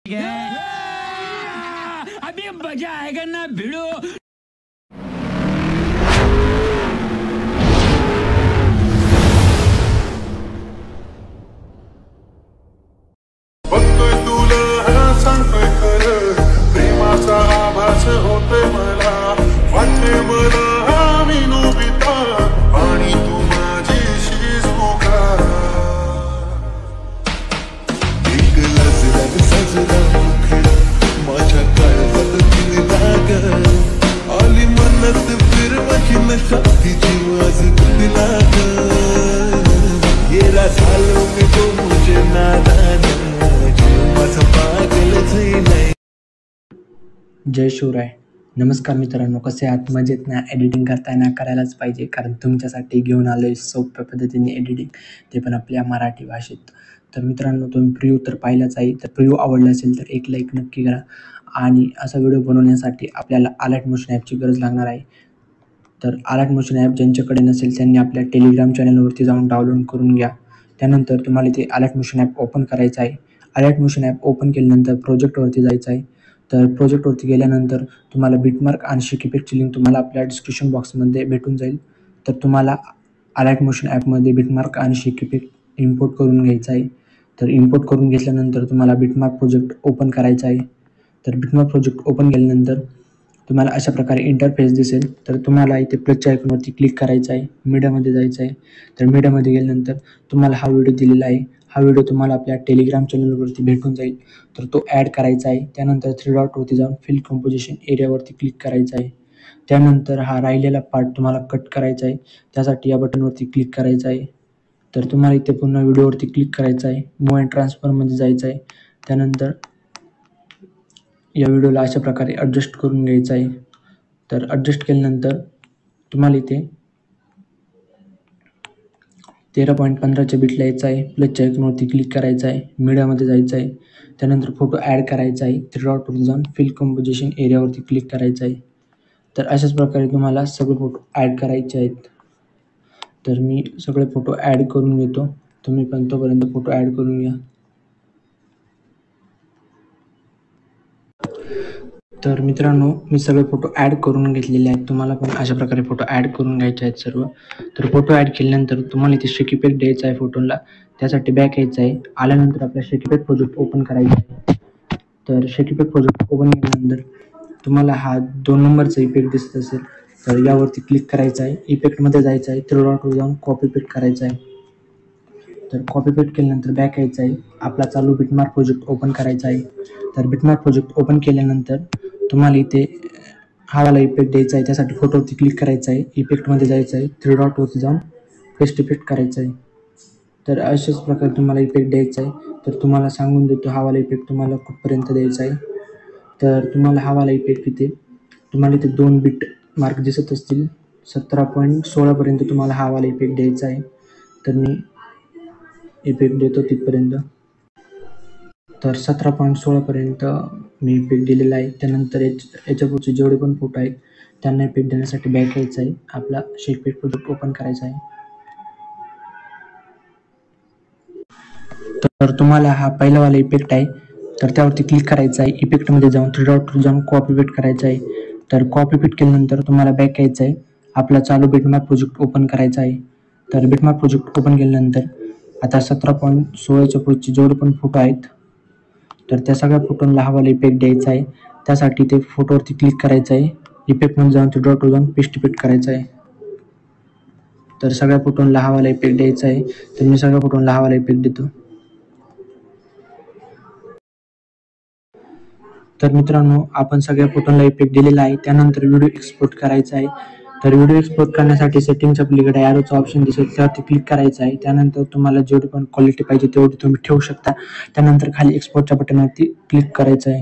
अभी मजा आएगा ना भिड़ो। बघतोय तुला सांगतोय खरं, प्रेमाचा आभास होतोय मला, वाटते मला मी नोबिता आणि तू माझी शिजुका. एक लजरात सजला मुखडा माझ्या काळजात दिला ग, आली मनात फिरवाची नशा तिची आज दिला ग. येरा झालो मी तो मुझे नादान, माझा पागलच नाही. जय शिवराय. नमस्कार मित्रांनो, कसे आहात? मजेत ना? एडिटिंग करताना करायलाच पाहिजे, कारण तुमच्यासाठी घेऊन आलोय सोप्या पद्धतीने एडिटिंग, ते पण आपल्या मराठी भाषेत. तर मित्रांनो, तुम्ही प्रिव्ह्यू तर पाहिलाच आहे. तर प्रिव्ह्यू आवडला असेल तर एक लाईक नक्की करा. आणि असा व्हिडिओ बनवण्यासाठी आपल्याला अलर्ट मोशन ॲपची गरज लागणार आहे. तर अलर्ट मोशन ॲप ज्यांच्याकडे नसेल त्यांनी आपल्या टेलिग्राम चॅनलवरती जाऊन डाउनलोड करून घ्या. त्यानंतर तुम्हाला इथे अलर्ट मोशन ॲप ओपन करायचं आहे. अलर्ट मोशन ॲप ओपन केल्यानंतर प्रोजेक्टवरती जायचं आहे. तर प्रोजेक्टवरती गेल्यानंतर तुम्हाला बिटमार्क आणि शिक इफेक्टची लिंक तुम्हाला आपल्या डिस्क्रिप्शन बॉक्समध्ये भेटून जाईल. तर तुम्हाला अलर्ट मोशन ॲपमध्ये बिटमार्क आणि शिक इफेक्ट इम्पोर्ट करून घ्यायचा आहे. तर इम्पोर्ट करून घेतल्यानंतर तुम्हाला बिटमार्क प्रोजेक्ट ओपन करायचा आहे. तर बिटमार्क प्रोजेक्ट ओपन केल्यानंतर तुम्हाला अशा प्रकारे इंटरफेस दिसेल. तर तुम्हाला इथे प्लसच्या आयकॉनवरती क्लिक करायचं आहे, मीडियामध्ये जायचं आहे. तर मीडियामध्ये गेल्यानंतर तुम्हाला हा व्हिडिओ दिलेला आहे. हा व्हिडिओ तुम्हाला आपल्या टेलिग्राम चॅनलवरती भेटून जाईल. तर तो ॲड करायचा आहे. त्यानंतर 3 डॉटवरती जाऊन फिल कंपोजिशन एरियावरती क्लिक करायचं आहे. त्यानंतर हा राहिलेला पार्ट तुम्हाला कट करायचा आहे. त्यासाठी या बटनवरती क्लिक करायचं आहे. तर तुम्हाला इथे पुन्हा व्हिडिओवरती क्लिक करायचं आहे. मूव्ह अँड ट्रान्सफरमध्ये जायचं आहे. त्यानंतर या व्हिडिओला अशा प्रकारे ॲडजस्ट करून घ्यायचं आहे. तर ॲडजस्ट केल्यानंतर तुम्हाला इथे 13.15च्या बिटला यायचं आहे. प्लसच्या आयकॉनवरती क्लिक करायचं आहे. मीडियामध्ये जायचं आहे. त्यानंतर फोटो ॲड करायचा आहे. 3 डॉटवरती जाऊन फिल कंपोजिशन एरियावरती क्लिक करायचं आहे. तर अशाच प्रकारे तुम्हाला सगळे फोटो ॲड करायचे आहेत. तर मी सगळे फोटो ॲड करून घेतो. तुम्ही पण तोपर्यंत फोटो ॲड करून घ्या. तर मित्रांनो, मी सगळे फोटो ॲड करून घेतलेले आहेत. तुम्हाला पण अशा प्रकारे फोटो ॲड करून घ्यायचे आहेत सर्व. तर फोटो ॲड केल्यानंतर तुम्हाला इथे शेक इफेक्ट द्यायचा आहे फोटोला. त्यासाठी बॅक यायचं आहे. आल्यानंतर आपला शेक इफेक्ट प्रोजेक्ट ओपन करायचा आहे. तर शेक इफेक्ट प्रोजेक्ट ओपन केल्यानंतर तुम्हाला हा 2 नंबरचा इफेक्ट दिसत असेल तर यावरती क्लिक करायचं आहे. इफेक्टमध्ये जायचं आहे. 3 डॉटवर जाऊन कॉपी पेस्ट करायचा आहे. तर कॉपी पेस्ट केल्यानंतर बॅक यायचं आहे. आपला चालू बिटमार्क प्रोजेक्ट ओपन करायचा आहे. तर बिटमार्क प्रोजेक्ट ओपन केल्यानंतर तुम्हाला इथे हा वाला इफेक्ट द्यायचा आहे. त्यासाठी फोटोवरती क्लिक करायचं आहे. इफेक्टमध्ये जायचं आहे. 3 डॉटवरती जाऊन पेस्ट इफेक्ट करायचं आहे. तर अशाच प्रकारे तुम्हाला इफेक्ट द्यायचा आहे. तर तुम्हाला सांगून देतो हा वाला इफेक्ट तुम्हाला कुठपर्यंत द्यायचा आहे. तर तुम्हाला हा वाला इफेक्ट तुम्हाला इथे 2 बिट मार्क दिसत असतील. 17.16पर्यंत तुम्हाला हा वाला इफेक्ट द्यायचा आहे. तर मी इफेक्ट देतो तिथपर्यंत. तर 17.16पर्यंत मी इफेक्ट दिलेला आहे. त्यानंतर याच्या पुढचे जेवढे पण फोटो आहेत त्यांना इफेक्ट देण्यासाठी बॅक यायचं आहे. आपला शेक इफेक्ट प्रोजेक्ट ओपन करायचा आहे. तर तुम्हाला हा पहिलावाला इफेक्ट आहे तर त्यावरती क्लिक करायचं आहे. इफेक्टमध्ये जाऊन 3 डॉटवर जाऊन कॉपी पेस्ट करायचं आहे. तर कॉपी पेस्ट केल्यानंतर तुम्हाला बॅक यायचं आहे. आपला चालू बिटमार्क प्रोजेक्ट ओपन करायचा आहे. तर बिटमार्क प्रोजेक्ट ओपन केल्यानंतर आता 17.16च्या पुढचे जेवढे पण फोटो आहेत तर त्या सगळ्या फोटोंना हा वाला इफेक्ट द्यायचा आहे. त्यासाठी ते फोटोवरती क्लिक करायचं आहे. इफेक्टमध्ये जाऊन 3 डॉटवर जाऊन पेस्ट इफेक्ट करायचं आहे. तर सगळ्या फोटोंना हा वाला इफेक्ट द्यायचा आहे. तर मी सगळ्या फोटोंना हा वाला इफेक्ट देतो. तर मित्रांनो, आपण सगळ्या फोटोंना इफेक्ट दिलेला आहे. त्यानंतर व्हिडिओ एक्सपोर्ट करायचा आहे. तर व्हिडिओ एक्सपोर्ट करण्यासाठी सेटिंगच्या पलीकडे ॲरोचा ऑप्शन दिसेल त्यावरती क्लिक करायचं आहे. त्यानंतर तुम्हाला जेवढी पण क्वालिटी पाहिजे तेवढी तुम्ही ठेवू शकता. त्यानंतर खाली एक्सपोर्टच्या बटनवरती क्लिक करायचं आहे.